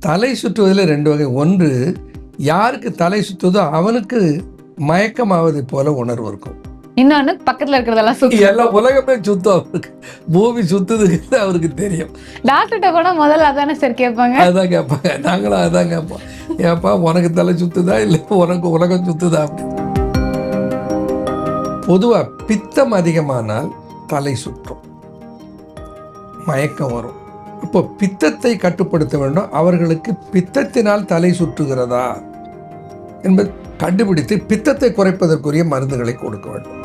தலை சுற்றுவதில் ரெண்டு வகை. ஒன்று, யாருக்கு தலை சுற்றுவதோ அவனுக்கு மயக்கமாவதை போல உணர்வு இருக்கும். இன்னொன்னு, பக்கத்துல இருக்கிறதெல்லாம் சுத்தி எல்லாம் உலகமே சுத்தம், அவருக்கு பூமி சுத்துதுங்கிறது அவருக்கு தெரியும். டாக்டர்கிட்ட கூட முதல்ல அதானே சார் கேட்பாங்க. அதான் கேட்பாங்க, நாங்களும் அதான் கேட்போம். ஏப்பா உனக்கு தலை சுத்துதா இல்லை உனக்கு உலகம் சுத்துதா அப்படி. பொதுவாக பித்தம் அதிகமானால் தலை சுற்றும், மயக்கம் வரும். இப்போ பித்தத்தை கட்டுப்படுத்த வேண்டும். அவர்களுக்கு பித்தத்தினால் தலை சுற்றுகிறதா என்பது கண்டுபிடித்து பித்தத்தை குறைப்பதற்குரிய மருந்துகளை கொடுக்க வேண்டும்.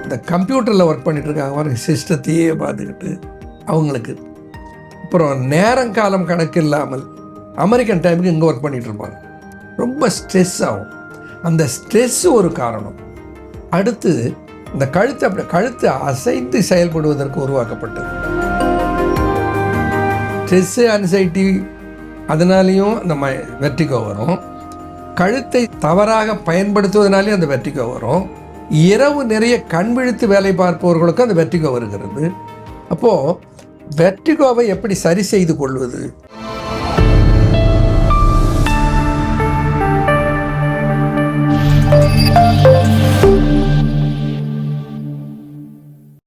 இந்த கம்ப்யூட்டரில் ஒர்க் பண்ணிட்டு இருக்காங்க பாருங்க, சிஸ்டத்தையே பார்த்துக்கிட்டு அவங்களுக்கு அப்புறம் நேரங்காலம் கணக்கு இல்லாமல் அமெரிக்கன் டைமுக்கு இங்கே ஒர்க் பண்ணிட்டு இருப்பாங்க. ரொம்ப ஸ்ட்ரெஸ் ஆகும். அந்த ஸ்ட்ரெஸ் ஒரு காரணம். அடுத்து இந்த கழுத்து அசைத்து செயல்படுவதற்கு உருவாக்கப்பட்டது. ஸ்ட்ரெஸ்ஸு, ஆன்சைட்டி, அதனாலேயும் அந்த வெர்டிகோ வரும். கழுத்தை தவறாக பயன்படுத்துவதனாலேயும் அந்த வெர்டிகோ வரும். இரவு நிறைய கண் விழித்து வேலை பார்ப்பவர்களுக்கும் அந்த வெர்டிகோ வருகிறது. அப்போது வெர்டிகோவை எப்படி சரி செய்து கொள்வது?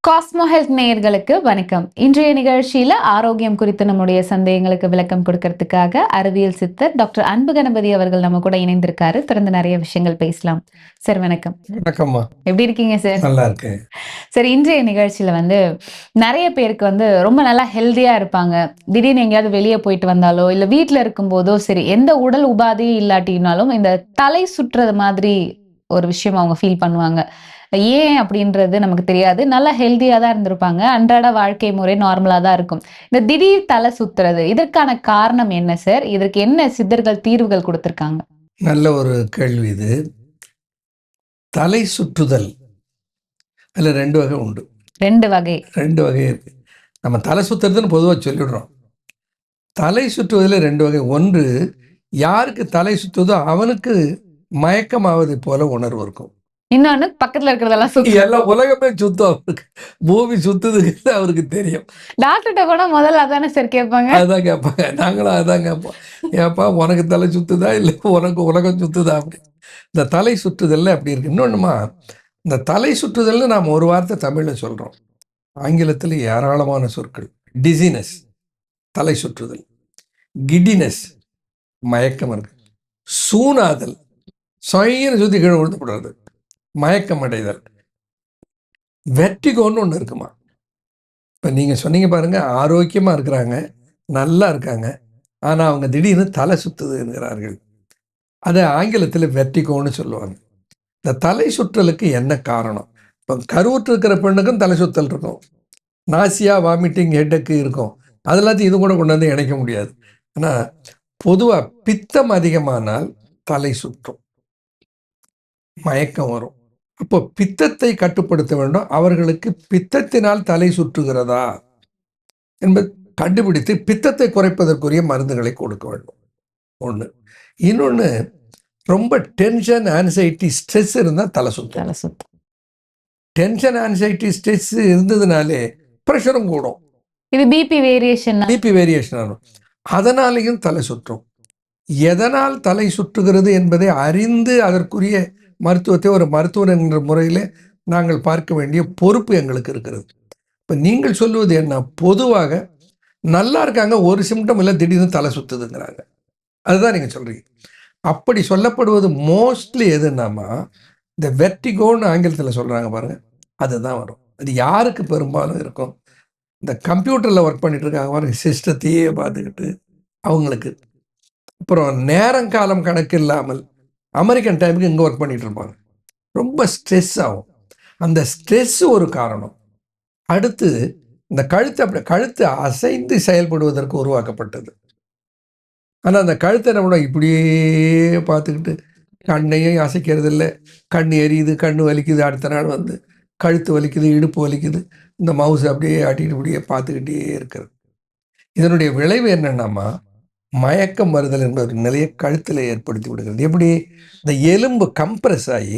காஸ்மோ ஹெல்த் நேயர்களுக்கு வணக்கம். இன்றைய நிகழ்ச்சியில ஆரோக்கியம் குறித்து நம்முடைய சந்தேகங்களுக்கு விளக்கம் கொடுக்கறதுக்காக அறிவியல் சித்தர் டாக்டர் அன்பு கணபதி அவர்கள் நம்ம கூட இணைந்திருக்காரு. தொடர்ந்து நிறைய விஷயங்கள் பேசலாம். சார் வணக்கம். வணக்கம்மா, எப்படி இருக்கீங்க சார்? நல்லா இருக்கேன் சார். இன்றைய நிகழ்ச்சியில நிறைய பேருக்கு ரொம்ப நல்லா ஹெல்தியா இருப்பாங்க. திடீர்னு எங்கேயாவது வெளியே போயிட்டு வந்தாலோ இல்ல வீட்டுல இருக்கும் போதோ சரி, எந்த உடல் உபாதையும் இல்லாட்டினாலும் இந்த தலை சுற்றுறது மாதிரி ஒரு விஷயம் அவங்க ஃபீல் பண்ணுவாங்க. ஏன் அப்படின்றது நமக்கு தெரியாது. நல்லா ஹெல்தியா தான் இருந்திருப்பாங்க, அன்றாட வாழ்க்கை முறை நார்மலா தான் இருக்கும். இந்த திடீர் தலை சுத்துறது, இதற்கான காரணம் என்ன சார்? இதற்கு என்ன சித்தர்கள் தீர்வுகள் கொடுத்திருக்காங்க? நல்ல ஒரு கேள்வி இது. தலை சுற்றுதல் அதில் ரெண்டு வகை உண்டு. ரெண்டு வகை இருக்கு. நம்ம தலை சுத்துறதுன்னு பொதுவாக சொல்லிடுறோம். தலை சுற்றுவதில் ரெண்டு வகை. ஒன்று, யாருக்கு தலை சுற்றுவதோ அவனுக்கு மயக்கமாவதை போல உணர்வு இருக்கும். இன்னொன்னு, பக்கத்துல இருக்கிறதெல்லாம் சுத்தி எல்லாம் உலகமே சுத்தம், அவருக்கு பூமி சுத்துதுங்கிறது அவருக்கு தெரியும். டாக்டர்கிட்ட கூட முதல்ல அதானே சார் கேட்பாங்க. அதான் கேட்பாங்க, நாங்களும் அதான் கேட்போம். ஏப்பா உனக்கு தலை சுத்துதா இல்லை உனக்கு உலகம் சுத்துதா அப்படி. இந்த தலை சுற்றுதல்ல அப்படி இருக்கு. இன்னொன்றுமா, இந்த தலை சுற்றுதல்னு நாம் ஒரு வார்த்தை தமிழில் சொல்கிறோம், ஆங்கிலத்தில் ஏராளமான சொற்கள். டிசினஸ் தலை சுற்றுதல், கிடினஸ் மயக்கம் இருக்கு, சூனாதல் சொயின்னு சுற்றி கீழே விழுந்துப்படுறது மயக்கம் அடைதல், வெர்டிகோன்னு ஒன்று இருக்குமா. இப்போ நீங்கள் சொன்னீங்க பாருங்கள், ஆரோக்கியமாக இருக்கிறாங்க, நல்லா இருக்காங்க, ஆனால் அவங்க திடீர்னு தலை சுற்றுதுங்கிறார்கள். அதை ஆங்கிலத்தில் வெர்டிகோன்னு சொல்லுவாங்க. இந்த தலை சுற்றலுக்கு என்ன காரணம்? இப்போ கருவுற்று இருக்கிற பெண்ணுக்கும் தலை சுற்றல் இருக்கும், நாசியா, வாமிட்டிங், ஹெட்டக்கு இருக்கும். அதெல்லாத்தையும் இது கூட கொண்டு வந்து இணைக்க முடியாது. ஆனால் பொதுவாக பித்தம் அதிகமானால் தலை சுற்றும், மயக்கம் வரும். அப்போ பித்தத்தை கட்டுப்படுத்த வேண்டும். அவர்களுக்கு பித்தத்தினால் தலை சுற்றுகிறதா என்பது கண்டுபிடித்து பித்தத்தை குறைப்பதற்குரிய மருந்துகளை கொடுக்க வேண்டும். ஒன்று. இன்னொன்று, ரொம்ப டென்ஷன், ஆன்சைட்டி, ஸ்ட்ரெஸ் இருந்தால் தலை சுற்றும். டென்ஷன், ஆன்சைட்டி, ஸ்ட்ரெஸ் இருந்ததுனாலே ப்ரெஷரும் கூடும். இது பிபி வேரியேஷன் ஆகும். அதனாலேயும் தலை சுற்றும். எதனால் தலை சுற்றுகிறது என்பதை அறிந்து அதற்குரிய மருத்துவத்தை ஒரு மருத்துவர் என்ற முறையில் நாங்கள் பார்க்க வேண்டிய பொறுப்பு எங்களுக்கு இருக்கிறது. இப்போ நீங்கள் சொல்லுவது என்ன? பொதுவாக நல்லா இருக்காங்க, ஒரு சிம்டம் இல்லை, திடீர்னு தலை சுற்றுதுங்கிறாங்க. அதுதான் நீங்கள் சொல்கிறீங்க. அப்படி சொல்லப்படுவது மோஸ்ட்லி எதுனாமா, இந்த வெர்டிகோன்னு ஆங்கிலத்தில் சொல்கிறாங்க பாருங்கள், அதுதான் வரும். அது யாருக்கு பெரும்பாலும் இருக்கும்? இந்த கம்ப்யூட்டரில் ஒர்க் பண்ணிட்டு இருக்காங்க பாருங்க, சிஸ்டத்தையே பார்த்துக்கிட்டு அவங்களுக்கு அப்புறம் நேரங்காலம் கணக்கு இல்லாமல் அமெரிக்கன் டைமுக்கு இங்கே ஒர்க் பண்ணிட்டு இருப்பாங்க. ரொம்ப ஸ்ட்ரெஸ் ஆகும். அந்த ஸ்ட்ரெஸ்ஸு ஒரு காரணம். அடுத்து இந்த கழுத்து அசைந்து செயல்படுவதற்கு உருவாக்கப்பட்டது. ஆனால் அந்த கழுத்தை நம்ம இப்படியே பார்த்துக்கிட்டு கண்ணையும் அசைக்கிறது இல்லை, கண் எரியுது, கண் வலிக்குது, அடுத்த நாள் கழுத்து வலிக்குது, இடுப்பு வலிக்குது, இந்த மவுஸ் அப்படியே ஆட்டிட்டு இப்படியே பார்த்துக்கிட்டே இருக்கிறது. இதனுடைய விளைவு என்னென்னாமா, மயக்கம் வருதல் என்ற ஒரு நிலையை கழுத்தில் ஏற்படுத்தி விடுகிறது. எப்படி? இந்த எலும்பு கம்ப்ரெஸ் ஆகி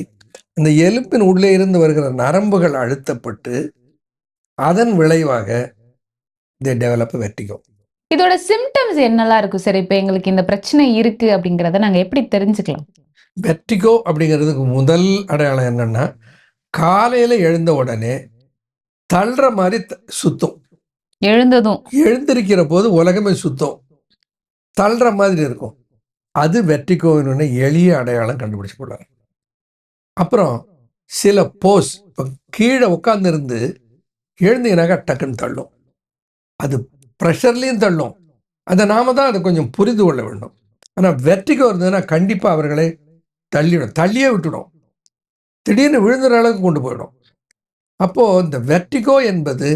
இந்த எலும்பின் உள்ளே இருந்து வருகிற நரம்புகள் அழுத்தப்பட்டு அதன் விளைவாக தே டெவலப் வெர்டிகோ. இதோட சிம்டம்ஸ் என்னலாம் இருக்கும் சார்? இப்ப எங்களுக்கு இந்த பிரச்சனை இருக்கு அப்படிங்கிறத நாங்க எப்படி தெரிஞ்சுக்கலாம்? வெர்டிகோ அப்படிங்கிறதுக்கு முதல் அடையாளம் என்னன்னா, காலையில எழுந்த உடனே தள்ளுற மாதிரி சுத்தும். எழுந்ததும் எழுந்திருக்கிற போது உலகமே சுத்தம், தள்ளுற மாதிரி இருக்கும். அது வெர்டிகோவினுடைய எளிய அடையாளம் கண்டுபிடிச்சு போடுறாங்க. அப்புறம் சில போஸ், இப்போ கீழே உட்காந்துருந்து எழுந்தீங்கன்னாக்கா டக்குன்னு தள்ளும். அது ப்ரெஷர்லேயும் தள்ளும். அதை நாம தான் அதை கொஞ்சம் புரிந்து கொள்ள வேண்டும். ஆனால் வெர்டிகோ இருந்ததுன்னா கண்டிப்பாக அவர்களை தள்ளிவிடும், தள்ளியே விட்டுடும், திடீர்னு விழுந்துற அளவுக்கு கொண்டு போயிடும். அப்போது இந்த வெர்டிகோ என்பது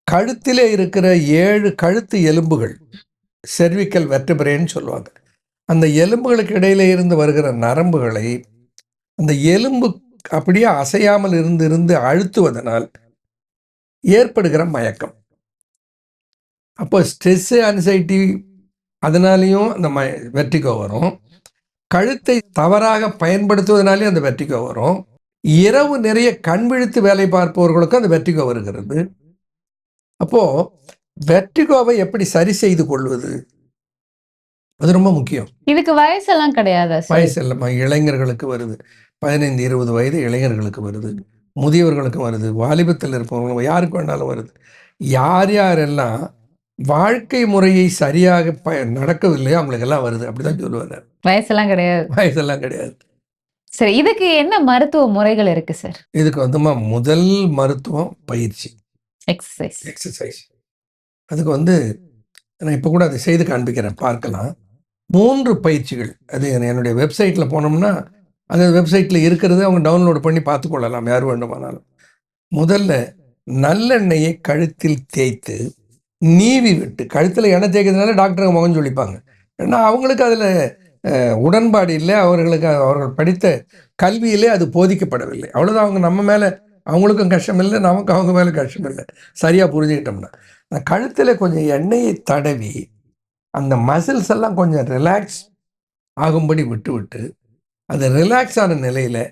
கழுத்திலே இருக்கிற 7 கழுத்து எலும்புகள், செர்விக்கல் வெர்டிபிரேன்னு சொல்லுவாங்க. அந்த எலும்புகளுக்கு இடையில இருந்து வருகிற நரம்புகளை அந்த எலும்பு அப்படியே அசையாமல் இருந்து அழுத்துவதனால் ஏற்படுகிற மயக்கம். அப்போ ஸ்ட்ரெஸ்ஸு, ஆன்சைட்டி, அதனாலேயும் அந்த வெர்டிகோ வரும். கழுத்தை தவறாக பயன்படுத்துவதனாலே அந்த வெர்டிகோ வரும். இரவு நிறைய கண் விழித்து வேலை பார்ப்பவர்களுக்கும் அந்த வெர்டிகோ வருகிறது. அப்போது வெர்டிகோவை எப்படி சரி செய்து கொள்வது, அது ரொம்ப முக்கியம். இதுக்கு வயசெல்லாம் கிடையாதா சார்? வயசு இல்லைம்மா, இளைஞர்களுக்கு வருது. 15-20 வயது இளைஞர்களுக்கு வருது, முதியவர்களுக்கும் வருது, வாலிபத்தில் இருப்பவங்க யாருக்கு வேணாலும் வருது. யார் யாரெல்லாம் வாழ்க்கை முறையை சரியாக நடக்கவில்லையோ அவங்களுக்கெல்லாம் வருது, அப்படிதான் சொல்லுவாங்க. வயசெல்லாம் கிடையாது. வயசெல்லாம் கிடையாது. சரி, இதுக்கு என்ன மருத்துவ முறைகள் இருக்கு சார்? இதுக்கு வந்துமா முதல் மருத்துவம் பயிற்சி, எக்ஸசைஸ். அதுக்கு நான் இப்போ கூட அதை செய்து காண்பிக்கிறேன், பார்க்கலாம். 3 பயிற்சிகள். அது என்னுடைய வெப்சைட்டில் போனோம்னா அந்த வெப்சைட்டில் இருக்கிறது அவங்க டவுன்லோட் பண்ணி பார்த்துக்கொள்ளலாம், யார் வேண்டுமானாலும். முதல்ல நல்லெண்ணெயை கழுத்தில் தேய்த்து நீவி விட்டு, கழுத்தில் எண்ணெய் தேய்க்கிறதுனால டாக்டருங்க முகம் சொல்லிப்பாங்க. ஏன்னா அவங்களுக்கு அதில் உடன்பாடு இல்லை, அவர்கள் படித்த கல்வியிலே அது போதிக்கப்படவில்லை, அவ்வளோதான். அவங்க நம்ம மேலே அவங்களுக்கும் கஷ்டம் இல்லை, நமக்கு அவங்க மேலே கஷ்டம் இல்லை, சரியாக புரிஞ்சுக்கிட்டோம்னா. கழுத்தில் கொஞ்சம் எண்ணெயை தடவி அந்த மசில்ஸ் எல்லாம் கொஞ்சம் ரிலாக்ஸ் ஆகும்படி விட்டு அது ரிலாக்ஸ் ஆன நிலையில்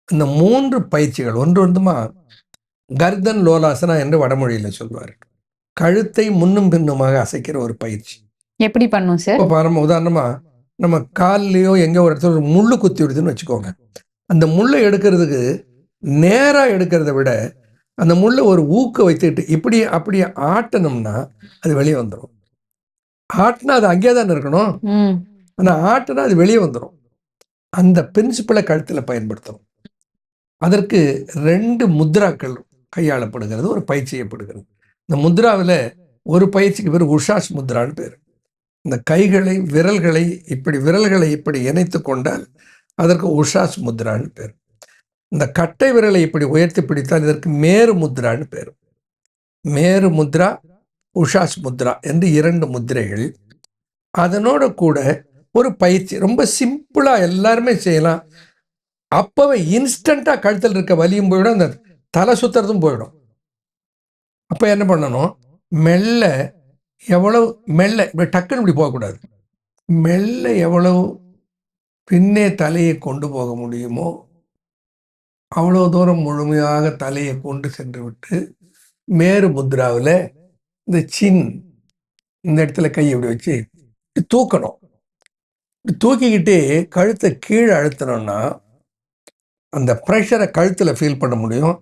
இந்த 3 பயிற்சிகள், ஒன்றுமா கர்தன் லோலாசனா என்று வடமொழியில் சொல்வார். கழுத்தை முன்னும் பின்னுமாக அசைக்கிற ஒரு பயிற்சி. எப்படி பண்ணும் சார்? இப்போ பாருங்க, உதாரணமாக நம்ம கால்லையோ எங்கே ஒரு இடத்துல ஒரு முள்ளு குத்தி விடுதுன்னு வச்சுக்கோங்க. அந்த முள்ளை எடுக்கிறதுக்கு நேராக எடுக்கிறத விட அந்த முள்ளை ஒரு ஊக்க வைத்துக்கிட்டு இப்படி அப்படியே ஆட்டணும்னா அது வெளியே வந்துடும். ஆட்டினா அது அங்கேயே தானே இருக்கணும், ஆனால் ஆட்டினா அது வெளியே வந்துடும். அந்த பிரின்சிபலை கழுத்தில் பயன்படுத்தணும். அதற்கு 2 முத்ராக்கள் கையாளப்படுகிறது, ஒரு பயிற்சி செய்யப்படுகிறது. இந்த முத்ராவில் ஒரு பயிற்சிக்கு பேர் உஷாஸ் முத்ரான்னு பேர். இந்த விரல்களை இப்படி இணைத்து கொண்டால் அதற்கு உஷாஸ் முத்ரான்னு பேர். இந்த கட்டை விரலை இப்படி உயர்த்தி பிடித்தால் இதற்கு மேரு முத்ரான்னு பேர். மேரு முத்ரா, உஷாஸ் முத்ரா என்று 2 முத்திரைகள். அதனோட கூட ஒரு பயிற்சி, ரொம்ப சிம்பிளாக எல்லாருமே செய்யலாம். அப்போவே இன்ஸ்டண்ட்டாக கழுத்தில் இருக்க வலியும் போயிடும், அந்த தலை சுற்றுறதும் போயிடும். அப்போ என்ன பண்ணணும், மெல்ல இப்படி டக்குன்னு இப்படி போகக்கூடாது. மெல்ல எவ்வளவு பின்னே தலையை கொண்டு போக முடியுமோ அவ்வளோ தூரம் முழுமையாக தலையை கொண்டு சென்று விட்டு மேரு முத்ராவில் இந்த இடத்துல கையை இப்படி வச்சு தூக்கணும். தூக்கிக்கிட்டு கழுத்தை கீழே அழுத்தணும்னா அந்த ப்ரெஷரை கழுத்தில் ஃபீல் பண்ண முடியும்.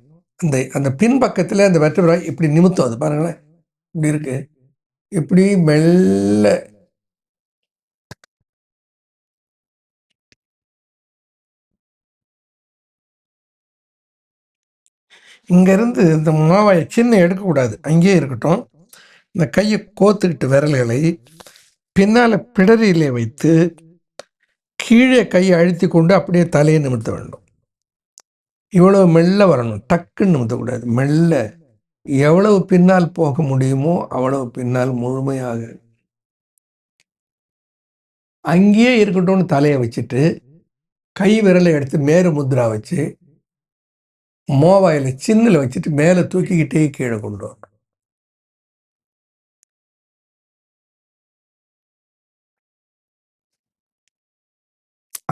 அந்த பின்பக்கத்தில் அந்த வெர்டிபிரா இப்படி நிமித்தம், அது பாருங்களேன், இப்படி இருக்கு. இப்படி மெல்ல இங்கேருந்து இந்த மாவாயை சின்ன எடுக்கக்கூடாது, அங்கேயே இருக்கட்டும். இந்த கையை கோத்துக்கிட்டு விரல்களை பின்னால் பிடரியிலே வைத்து கீழே கையை அழுத்தி கொண்டு அப்படியே தலையை நிமித்த வேண்டும். இவ்வளவு மெல்ல வரணும், டக்குன்னு நிமித்தக்கூடாது. மெல்ல எவ்வளவு பின்னால் போக முடியுமோ அவ்வளவு பின்னால் முழுமையாக அங்கேயே இருக்கட்டும்னு தலையை வச்சுட்டு கை விரலை எடுத்து மேரு முத்ரா வச்சு மோவாயில் சின்னில் வச்சுட்டு மேலே தூக்கிக்கிட்டே கீழே கொண்டு வரணும்.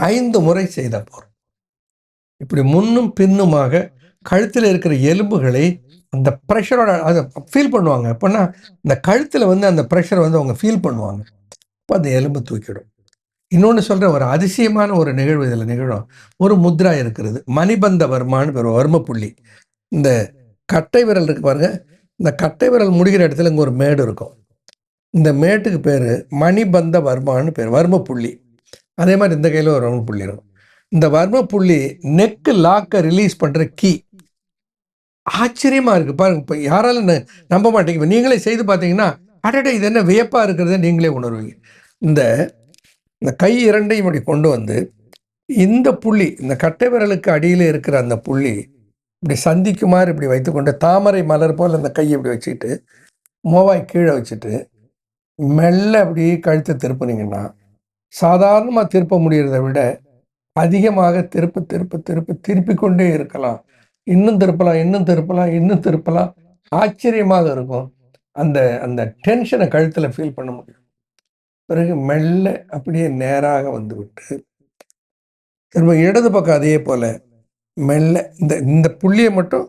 ஐந்து முறை செய்த போகிறோம். இப்படி முன்னும் பின்னுமாக கழுத்தில் இருக்கிற எலும்புகளை அந்த ப்ரெஷரோட அதை ஃபீல் பண்ணுவாங்க. எப்படின்னா இந்த கழுத்தில் வந்து அந்த ப்ரெஷர் வந்து அவங்க ஃபீல் பண்ணுவாங்க. அப்போ அந்த எலும்பு தூக்கிடும். இன்னொன்று சொல்கிற ஒரு அதிசயமான ஒரு நிகழ்வு இதில் நிகழும். ஒரு முத்ரா இருக்கிறது, மணிபந்த வர்மான்னு பேர், வர்ம புள்ளி. இந்த கட்டை விரல் இருக்கு பாருங்க, இந்த கட்டை விரல் முடிகிற இடத்துல இங்கே ஒரு மேடு இருக்கும். இந்த மேட்டுக்கு பேர் மணிபந்த வர்மான்னு பேர், வர்ம புள்ளி. அதே மாதிரி இந்த கையில் ஒரு வர்ம புள்ளி இருக்கும். இந்த வர்ம புள்ளி நெக்கு லாக்கை ரிலீஸ் பண்ணுற கீ. ஆச்சரியமாக இருக்குது பாருங்க. இப்போ யாராலும் நம்ப மாட்டீங்க. இப்போ நீங்களே செய்து பார்த்தீங்கன்னா, அடடே இது என்ன வியப்பாக இருக்கிறத நீங்களே உணர்வீங்க. இந்த இந்த கை இரண்டையும் இப்படி கொண்டு வந்து இந்த புள்ளி, இந்த கட்டை விரலுக்கு அடியில் இருக்கிற அந்த புள்ளி இப்படி சந்திக்குமாறு இப்படி வைத்துக்கொண்டு, தாமரை மலர் போல் அந்த கையை இப்படி வச்சுக்கிட்டு மோவாய் கீழே வச்சுட்டு மெல்ல அப்படி கழுத்தை திருப்பினீங்கன்னா, சாதாரணமாக திருப்ப முடியறதை விட அதிகமாக திருப்பி கொண்டே இருக்கலாம். இன்னும் திருப்பலாம், இன்னும் திருப்பலாம், இன்னும் திருப்பலாம். ஆச்சரியமாக இருக்கும். அந்த அந்த டென்ஷனை கழுத்தில் ஃபீல் பண்ண முடியும். பிறகு மெல்ல அப்படியே நேராக வந்து விட்டு திரும்ப இடது பக்கம் அதே போல் மெல்ல இந்த புள்ளியை மட்டும்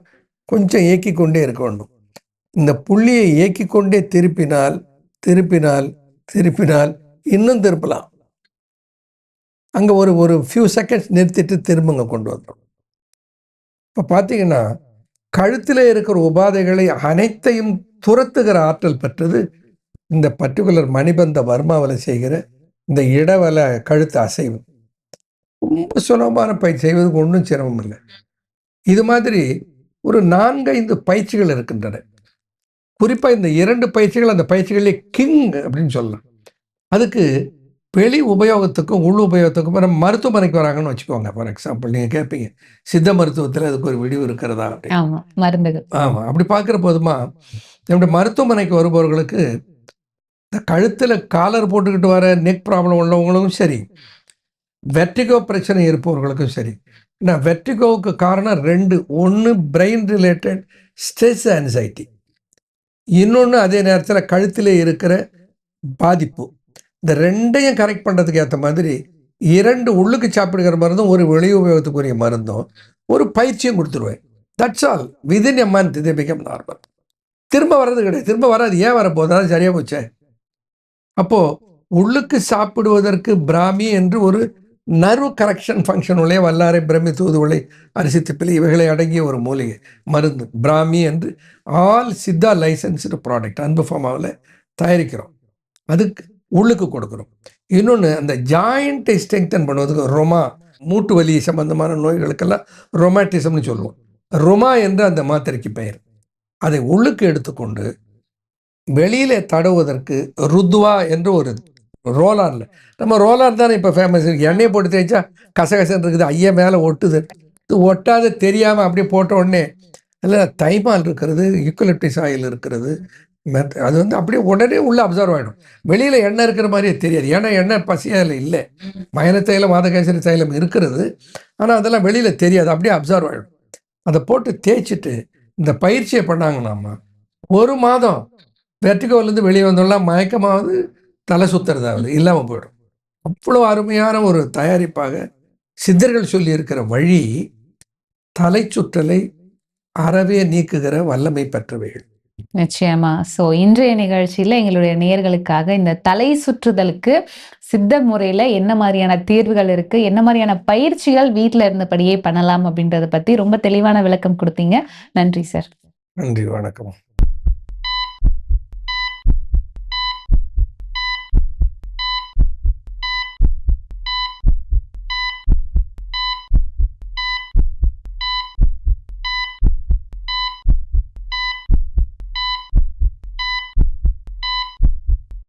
கொஞ்சம் இயக்கி கொண்டே இருக்க வேண்டும். இந்த புள்ளியை இயக்கி கொண்டே திருப்பினால் இன்னும் திருப்பலாம். அங்கே ஒரு ஃபியூ செகண்ட்ஸ் நிறுத்திட்டு திரும்பங்க கொண்டு வந்தோம். இப்போ பார்த்தீங்கன்னா கழுத்தில் இருக்கிற உபாதைகளை அனைத்தையும் துரத்துகிற ஆற்றல் பெற்றது இந்த பர்டிகுலர் மணிபந்த வர்மாவில் செய்கிற இந்த இடவல கழுத்து அசைவு. ரொம்ப சுலபமான பயிற்சி, செய்வதற்கு ஒன்றும் சிரமம் இல்லை. இது மாதிரி ஒரு 4-5 பயிற்சிகள் இருக்கின்றன. குறிப்பாக இந்த 2 பயிற்சிகள் அந்த பயிற்சிகளே கிங் அப்படின்னு சொல்லலாம். அதுக்கு வெளி உபயோகத்துக்கும் உள் உபயோகத்துக்கும் நம்ம மருத்துவமனைக்கு வராங்கன்னு வச்சுக்கோங்க. ஃபார் எக்ஸாம்பிள் நீங்கள் கேட்பீங்க, சித்த மருத்துவத்தில் அதுக்கு ஒரு விடிவு இருக்கிறதா அப்படின்னு. மருந்துகள். ஆமாம், அப்படி பார்க்குற போதுமா நம்முடைய மருத்துவமனைக்கு வருபவர்களுக்கு இந்த கழுத்தில் காலர் போட்டுக்கிட்டு வர நெக் ப்ராப்ளம் உள்ளவங்களுக்கும் சரி, வெர்டிகோ பிரச்சனை இருப்பவர்களுக்கும் சரி. நான் வெர்டிகோவுக்கு காரணம் 2. ஒன்று பிரெயின் ரிலேட்டட் ஸ்ட்ரெஸ் ஆன்சைட்டி, இன்னொன்று அதே நேரத்தில் கழுத்திலே இருக்கிற பாதிப்பு. இந்த 2ஐயும் கரெக்ட் பண்ணுறதுக்கு ஏற்ற மாதிரி 2 உள்ளுக்கு சாப்பிடுகிற மருந்தும் ஒரு வெளி உபயோகத்துக்குரிய மருந்தும் ஒரு பயிற்சியும் கொடுத்துருவேன். That's all. Within a month they become normal. திரும்ப வர்றது கிடையாது, திரும்ப வராது. ஏன் வரப்போகுது? அது சரியாக போச்சே. அப்போது உள்ளுக்கு சாப்பிடுவதற்கு பிராமி என்று ஒரு நர்வ் கரெக்ஷன் ஃபங்க்ஷன் உடைய வல்லாரை, பிரமி, தூதுவளை, அரிசி திப்பிலி இவைகளை அடங்கிய ஒரு மூலிகை மருந்து பிராமி என்று ஆல் சித்தா லைசன்ஸ்டு ப்ராடக்ட் அன்பு ஃபார்மாவில் தயாரிக்கிறோம். அதுக்கு உள்ளுக்கு கொடுக்குறோம். இன்னொன்று அந்த ஜாயிண்ட்டை ஸ்ட்ரெங்தன் பண்ணுவதுக்கு ரொமா, மூட்டு வலி சம்பந்தமான நோய்களுக்கெல்லாம் ரொமாட்டிசம்னு சொல்லுவோம். ரொமா என்று அந்த மாத்திரைக்கு பெயர். அதை உள்ளுக்கு எடுத்துக்கொண்டு வெளியிலே தடவுவதற்கு ருத்வா என்று ஒரு ரோலாரில், நம்ம ரோலார் தானே இப்போ ஃபேமஸ். எண்ணெயை போட்டு தேய்ச்சா கசகசன்னு இருக்குது, ஐயா மேலே ஒட்டுது. இது ஒட்டாத தெரியாமல் அப்படியே போட்ட உடனே இல்லை, தைமால் இருக்கிறது, யூக்கலிப்டிஸ் ஆயில் இருக்கிறது, அது வந்து அப்படியே உடனே உள்ளே அப்சர்வ் ஆகிடும். வெளியில் எண்ணெய் இருக்கிற மாதிரியே தெரியாது. ஏன்னா எண்ணெய் பசியால் இல்லை, மயன தைலம், மாதகேசரி தைலம் இருக்கிறது. ஆனால் அதெல்லாம் வெளியில் தெரியாது, அப்படியே அப்சர்வ் ஆகிடும். அதை போட்டு தேய்ச்சிட்டு இந்த பயிற்சியை பண்ணாங்கன்னாமா 1 மாதம் வெர்டிகோவிலேருந்து வெளியே வந்தோம்னா மயக்கமாவது, தலை சுத்துறதாவது இல்லாமல் போயிடும். அவ்வளோ அருமையான ஒரு தயாரிப்பாக சித்தர்கள் சொல்லி இருக்கிற வழி தலை சுற்றலை அறவே நீக்குகிற வல்லமை பெற்றவைகள். நிச்சயமா. ஸோ இன்றைய நிகழ்ச்சியில் எங்களுடைய நேயர்களுக்காக இந்த தலை சுற்றுதலுக்கு சித்த முறையில் என்ன மாதிரியான தீர்வுகள் இருக்கு, என்ன மாதிரியான பயிற்சிகள் வீட்டில் இருந்தபடியே பண்ணலாம் அப்படின்றத பற்றி ரொம்ப தெளிவான விளக்கம் கொடுத்தீங்க. நன்றி சார். நன்றி, வணக்கம்.